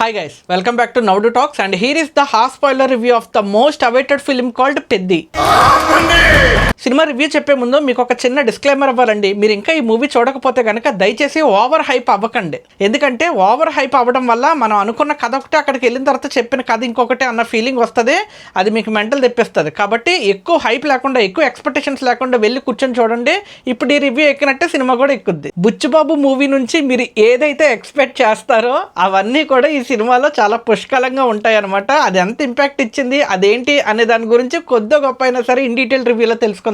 Hi guys, welcome back to Nowdu Talks, and here is the half spoiler review of the most awaited film called Peddi. Cinema review చెప్పే ముందు మీకు ఒక చిన్న disclaimer ఇవ్వాలండి. మీరు ఇంకా ఈ మూవీ చూడకపోతే కనుక దయచేసి ఓవర్ హైప్ అవ్వకండి. ఎందుకంటే ఓవర్ హైప్ అవ్వడం వల్ల మనం అనుకున్న కథ ఒకటి అక్కడికి వెళ్ళిన తర్వాత చెప్పిన కథ ఇంకొకటి అన్న ఫీలింగ్ వస్తుంది. అది మీకు మెంటల్ తెప్పిస్తుంది. కాబట్టి ఎక్కువ హైప్ లేకుండా, ఎక్కువ ఎక్స్పెక్టేషన్స్ లేకుండా వెళ్ళి కూర్చొని చూడండి. ఇప్పుడు ఈ రివ్యూ ఎక్కినట్టే సినిమా కూడా ఎక్కుద్ది. బుచ్చిబాబు మూవీ నుంచి మీరు ఏదైతే ఎక్స్పెక్ట్ చేస్తారో అవన్నీ కూడా ఈ సినిమాలో చాలా పుష్కలంగా ఉంటాయి అనమాట. అది ఎంత ఇంపాక్ట్ ఇచ్చింది, అదేంటి అనే దాని గురించి కొద్దిగా గొప్ప అయినా సరే ఇన్ డీటెయిల్ రివ్యూలో తెలుసుకుందాం.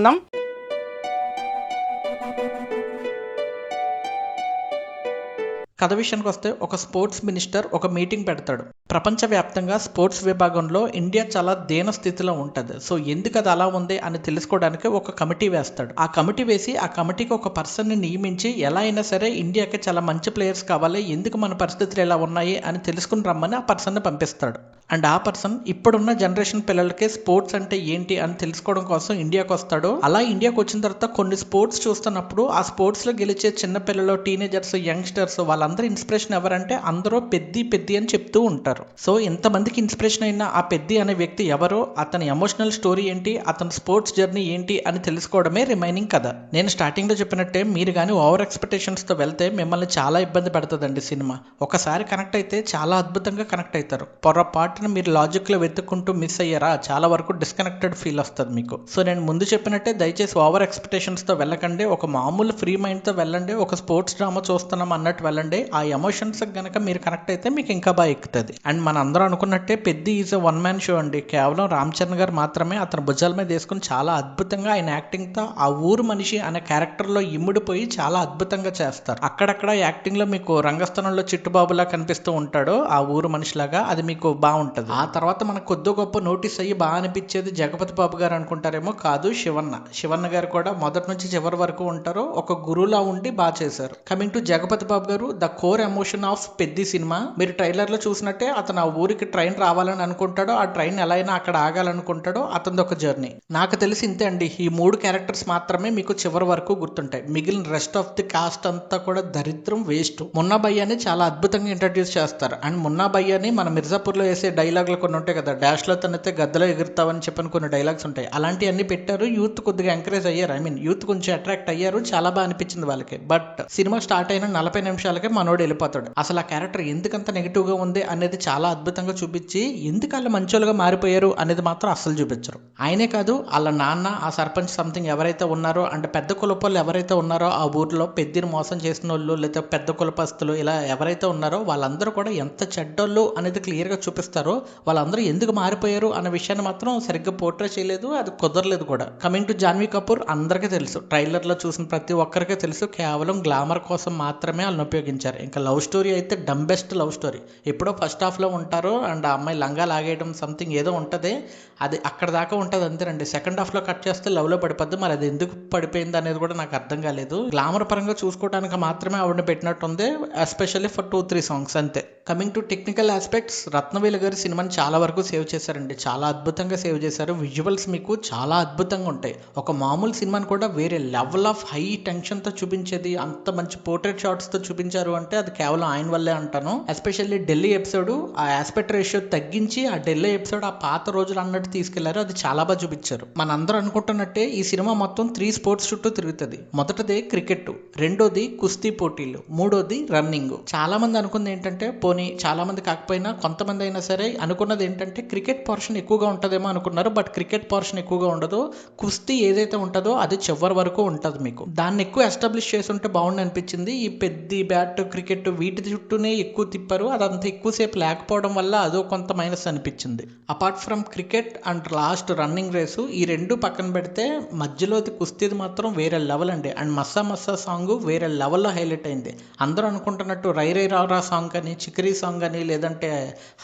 కథ విషయానికి వస్తే ఒక స్పోర్ట్స్ మినిస్టర్ ఒక మీటింగ్ పెడతాడు. ప్రపంచవ్యాప్తంగా స్పోర్ట్స్ విభాగంలో ఇండియా చాలా దీన స్థితిలో ఉంటుంది. సో ఎందుకు అది అలా ఉంది అని తెలుసుకోవడానికి ఒక కమిటీ వేస్తాడు. ఆ కమిటీ వేసి ఆ కమిటీకి ఒక పర్సన్ని నియమించి ఎలా అయినా సరే ఇండియాకి చాలా మంచి ప్లేయర్స్ కావాలి, ఎందుకు మన పరిస్థితులు ఎలా ఉన్నాయి అని తెలుసుకుని రమ్మని ఆ పర్సన్ని పంపిస్తాడు. అండ్ ఆ పర్సన్ ఇప్పుడున్న జనరేషన్ పిల్లలకి స్పోర్ట్స్ అంటే ఏంటి అని తెలుసుకోవడం కోసం ఇండియాకి వస్తాడు. అలా ఇండియాకి వచ్చిన తర్వాత కొన్ని స్పోర్ట్స్ చూస్తున్నప్పుడు ఆ స్పోర్ట్స్లో గెలిచే చిన్న పిల్లలు, టీనేజర్స్, యంగ్స్టర్స్ వాళ్ళందరూ ఇన్స్పిరేషన్ ఎవరంటే అందరూ పెద్ది అని చెప్తూ ఉంటారు. సో ఇంతమందికి ఇన్స్పిరేషన్ అయిన ఆ పెద్ది అనే వ్యక్తి ఎవరో, అతని ఎమోషనల్ స్టోరీ ఏంటి, అతని స్పోర్ట్స్ జర్నీ ఏంటి అని తెలుసుకోవడమే రిమైనింగ్ కథ. నేను స్టార్టింగ్ లో చెప్పినట్టే మీరు కానీ ఓవర్ ఎక్స్పెక్టేషన్స్ తో వెళ్తే మిమ్మల్ని చాలా ఇబ్బంది పెడుతుందండి సినిమా. ఒకసారి కనెక్ట్ అయితే చాలా అద్భుతంగా కనెక్ట్ అవుతారు. పొరపాటున మీరు లాజిక్ లో వెతుక్కుంటూ మిస్ అయ్యారా చాలా వరకు డిస్కనెక్టెడ్ ఫీల్ వస్తుంది మీకు. సో నేను ముందు చెప్పినట్టే దయచేసి ఓవర్ ఎక్స్పెక్టేషన్స్ తో వెళ్ళకండి. ఒక మామూలు ఫ్రీ మైండ్ తో వెళ్ళండి. ఒక స్పోర్ట్స్ డ్రామా చూస్తున్నాం అన్నట్టు వెళ్ళండి. ఆ ఎమోషన్స్ గనక మీరు కనెక్ట్ అయితే మీకు ఇంకా బాగా ఎక్కుతుంది. అండ్ మన అందరూ అనుకున్నట్టే Peddi is a one man show అండి. కేవలం రామ్ చరణ్ గారు మాత్రమే అతని భుజాల మీద వేసుకుని చాలా అద్భుతంగా ఆయన యాక్టింగ్ తో ఆ ఊరు మనిషి అనే క్యారెక్టర్ లో ఇమ్ముడిపోయి చాలా అద్భుతంగా చేస్తారు. అక్కడక్కడ యాక్టింగ్ లో మీకు రంగస్థలంలో చిట్టుబాబులా కనిపిస్తూ ఉంటాడు ఆ ఊరు మనిషిలాగా. అది మీకు బాగుంటది. ఆ తర్వాత మనకు కొద్ది గొప్ప నోటీస్ అయ్యి బాగా అనిపించేది జగపతి బాబు గారు అనుకుంటారేమో, కాదు శివన్న గారు కూడా మొదటి నుంచి చివరి వరకు ఉంటారు. ఒక గురువులా ఉండి బాగా చేశారు. కమింగ్ టు జగపతి బాబు గారు, the core emotion of Peddi cinema. మీరు ట్రైలర్ లో చూసినట్టే అతను ఆ ఊరికి ట్రైన్ రావాలని అనుకుంటాడో, ఆ ట్రైన్ ఎలా అయినా అక్కడ ఆగాలనుకుంటాడో, అతనిది ఒక జర్నీ. నాకు తెలిసి ఇంతే అండి. ఈ 3 క్యారెక్టర్స్ మాత్రమే మీకు చివరి వరకు గుర్తుంటాయి. మిగిలిన రెస్ట్ ఆఫ్ ది కాస్ట్ అంతా కూడా దరిద్రం, వేస్ట్. మున్నా భయ్యాని చాలా అద్భుతంగా ఇంట్రడ్యూస్ చేస్తారు. అండ్ మున్నా భయ్యాని మన మిర్జాపూర్ లో వేసే డైలాగులు కొన్ని ఉంటాయి కదా, డాష్ లో తనైతే గద్దలో ఎగురుతావని చెప్పని కొన్ని డైలాగ్స్ ఉంటాయి. అలాంటివన్నీ పెట్టారు. యూత్ కొద్దిగా ఎంకరేజ్ అయ్యారు. యూత్ కొంచెం అట్రాక్ట్ అయ్యారు. చాలా బాగా అనిపించింది వాళ్ళకి. బట్ సినిమా స్టార్ట్ అయిన 40 నిమిషాలకే మనోడు వెళ్ళిపోతాడు. అసలు ఆ క్యారెక్టర్ ఎందుకంత నెగిటివ్ గా ఉంది అనేది చాలా అద్భుతంగా చూపించి, ఎందుకు వాళ్ళు మంచోళ్ళుగా మారిపోయారు అనేది మాత్రం అస్సలు చూపించరు. ఆయనే కాదు, వాళ్ళ నాన్న, ఆ సర్పంచ్ సంథింగ్ ఎవరైతే ఉన్నారో, అంటే పెద్ద కులపోళ్ళు ఎవరైతే ఉన్నారో ఆ ఊర్లో పెద్దిని మోసం చేసిన వాళ్ళు, లేదా పెద్ద కులపస్తులు ఇలా ఎవరైతే ఉన్నారో వాళ్ళందరూ కూడా ఎంత చెడ్డోళ్ళు అనేది క్లియర్ గా చూపిస్తారో. వాళ్ళందరూ ఎందుకు మారిపోయారు అనే విషయాన్ని మాత్రం సరిగ్గా పోర్ట్రే చేయలేదు. అది కుదరలేదు కూడా. కమింగ్ టు జాన్వీ కపూర్, అందరికీ తెలుసు, ట్రైలర్ లో చూసిన ప్రతి ఒక్కరికి తెలుసు, కేవలం గ్లామర్ కోసం మాత్రమే వాళ్ళని ఉపయోగించారు. ఇంకా లవ్ స్టోరీ అయితే బెస్ట్ లవ్ స్టోరీ. ఎప్పుడో ఫస్ట్ హాఫ్ లో ఉంటారు అండ్ ఆ అమ్మాయి లంగా లాగేయడం సంథింగ్ ఏదో ఉంటది, అది అక్కడ దాకా ఉంటది అంతేనండి. సెకండ్ హాఫ్ లో కట్ చేస్తే లవ్ లో పడిపోద్ది. మరి అది ఎందుకు పడిపోయింది అనేది కూడా నాకు అర్థం కాలేదు. గ్లామర్ పరంగా చూసుకోవడానికి మాత్రమే ఆవిడని పెట్టినట్టుంది, ఎస్పెషల్లీ ఫర్ 2-3 సాంగ్స్ అంతే. Coming to technical aspects, Rathnavelu గారి సినిమాని చాలా వరకు సేవ్ చేశారండి. చాలా అద్భుతంగా సేవ్ చేశారు. విజువల్స్ మీకు చాలా అద్భుతంగా ఉంటాయి. ఒక మామూలు సినిమాని కూడా వేరే లెవెల్ ఆఫ్ హై టెన్షన్ తో చూపించేది, అంత మంచి పోర్ట్రేట్ షాట్స్ తో చూపించారు అంటే అది కేవలం ఆయన వల్లే అంటాను. ఎస్పెషల్లీ ఢిల్లీ ఎపిసోడ్ ఆ ఆస్పెక్ట్ రేషియో తగ్గించి ఆ ఢిల్లీ ఎపిసోడ్ ఆ పాత రోజులు అన్నట్టు తీసుకెళ్లారు. అది చాలా బాగా చూపించారు. మనందరూ అనుకుంటున్నట్టే ఈ సినిమా మొత్తం 3 స్పోర్ట్స్ చుట్టూ తిరుగుతుంది. మొదటిది క్రికెట్, రెండోది కుస్తీ పోటీలు, మూడోది రన్నింగ్. చాలా మంది అనుకుంది ఏంటంటే, పోనీ చాలా మంది కాకపోయినా కొంతమంది అయినా సరే అనుకున్నది ఏంటంటే క్రికెట్ పోర్షన్ ఎక్కువగా ఉంటదేమో అనుకున్నారు. బట్ క్రికెట్ పోర్షన్ ఎక్కువగా ఉండదు. కుస్తీ ఏదైతే ఉంటుందో అది చివరి వరకు ఉంటుంది. మీకు దాన్ని ఎక్కువ ఎస్టాబ్లిష్ చేసి ఉంటే బాగుండి అనిపించింది. ఈ పెద్ద బ్యాట్, క్రికెట్ వీటి చుట్టూనే ఎక్కువ తిప్పారు. అదంతా ఎక్కువసేపు లేకపోవడం వల్ల అదో కొంత మైనస్ అనిపించింది. Apart from cricket and last running race, ఈ రెండు పక్కన పెడితే మధ్యలోది కుస్తీది మాత్రం వేరే లెవెల్ అండి. అండ్ మస్సా సాంగ్ వేరే లెవెల్లో హైలైట్ అయింది. అందరూ అనుకుంటున్నట్టు రై రై రా సాంగ్ అని, చిక్రీ సాంగ్ అని, లేదంటే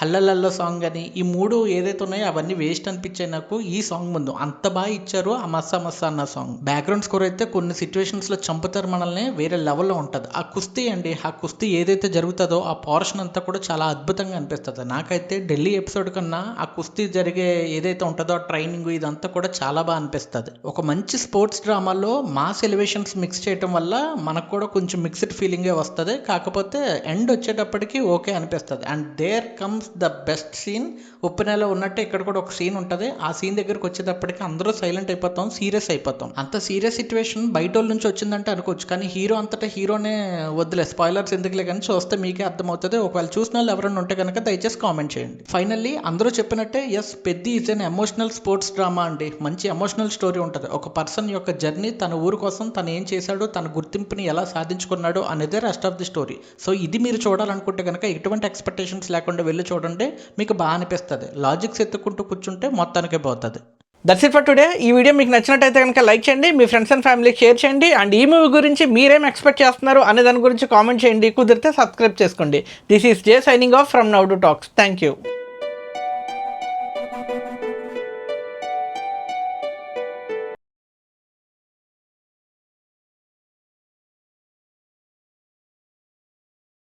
హల్లల్లో సాంగ్ అని, ఈ 3 ఏదైతే ఉన్నాయో అవన్నీ వేస్ట్ అనిపించాయి నాకు. ఈ సాంగ్ ముందు అంత బాగా ఇచ్చారు. ఆ మస్సా అన్న సాంగ్ బ్యాక్గ్రౌండ్ స్కోర్ అయితే కొన్ని సిచ్యువేషన్స్ లో చంపుతారు మనల్ని, వేరే లెవెల్లో ఉంటుంది. ఆ కుస్తీ అండి, ఆ కుస్తీ ఏదైతే జరుగుతుందో ఆ పోర్షన్ అంతా కూడా చాలా అద్భుతంగా అనిపిస్తుంది. నాకైతే ఢిల్లీ ఎపిసోడ్ కన్నా ఆ కుస్తీ జరిగే ఏదైతే ఉంటుందో ట్రైనింగ్ ఇదంతా కూడా చాలా బాగా అనిపిస్తుంది. ఒక మంచి స్పోర్ట్స్ డ్రామాలో మాస్ ఎలివేషన్స్ మిక్స్ చేయడం వల్ల మనకు కూడా కొంచెం మిక్స్డ్ ఫీలింగే వస్తుంది. కాకపోతే ఎండ్ వచ్చేటప్పటికి ఓకే అనిపిస్తుంది. And there comes the best scene. ఉప్పెనలో ఉన్నట్టే ఇక్కడ కూడా ఒక సీన్ ఉంటుంది. ఆ సీన్ దగ్గరికి వచ్చేటప్పటికి అందరూ సైలెంట్ అయిపోతాం, సీరియస్ అయిపోతాం. అంత సీరియస్ సిచ్యువేషన్ బయట వాళ్ళ నుంచి వచ్చిందంటే అనుకోవచ్చు, కానీ హీరో అంతటా హీరోనే వద్దులే, స్పాయిలర్స్ ఎందుకులే కానీ చూస్తే మీకే అర్థమవుతుంది. ఒకవేళ చూసిన వాళ్ళు ఎవరైనా ఉంటే కనుక దయచేసి కామెంట్ చేయండి. ఫైనల్లీ అందరూ చెప్పినట్టే yes, Peddi is an emotional sports drama అండి. మంచి ఎమోషనల్ స్టోరీ ఉంటుంది. ఒక పర్సన్ యొక్క జర్నీ, తన ఊరు కోసం తను ఏం చేశాడు, తన గుర్తింపుని ఎలా సాధించుకున్నాడు అనేదే rest of the story. So ఇది మీరు చూడాలనుకుంటే కనుక ఎటువంటి ఎక్స్పెక్టేషన్స్ లేకుండా వెళ్ళి చూడండి, మీకు బాగా అనిపిస్తుంది. లాజిక్స్ ఎత్తుకుంటూ కూర్చుంటే మొత్తానికే పోతుంది. That's it for today. ఈ వీడియో మీకు నచ్చినట్టయితే కనుక లైక్ చేయండి, మీ ఫ్రెండ్స్ అండ్ ఫ్యామిలీకి షేర్ చేయండి. అండ్ ఈ మూవీ గురించి మీరేం ఎక్స్పెక్ట్ చేస్తున్నారు అనే దాని గురించి కామెంట్ చేయండి. కుదిరితే సబ్స్క్రైబ్ చేసుకోండి. This is J signing off from now to talks. Thank you.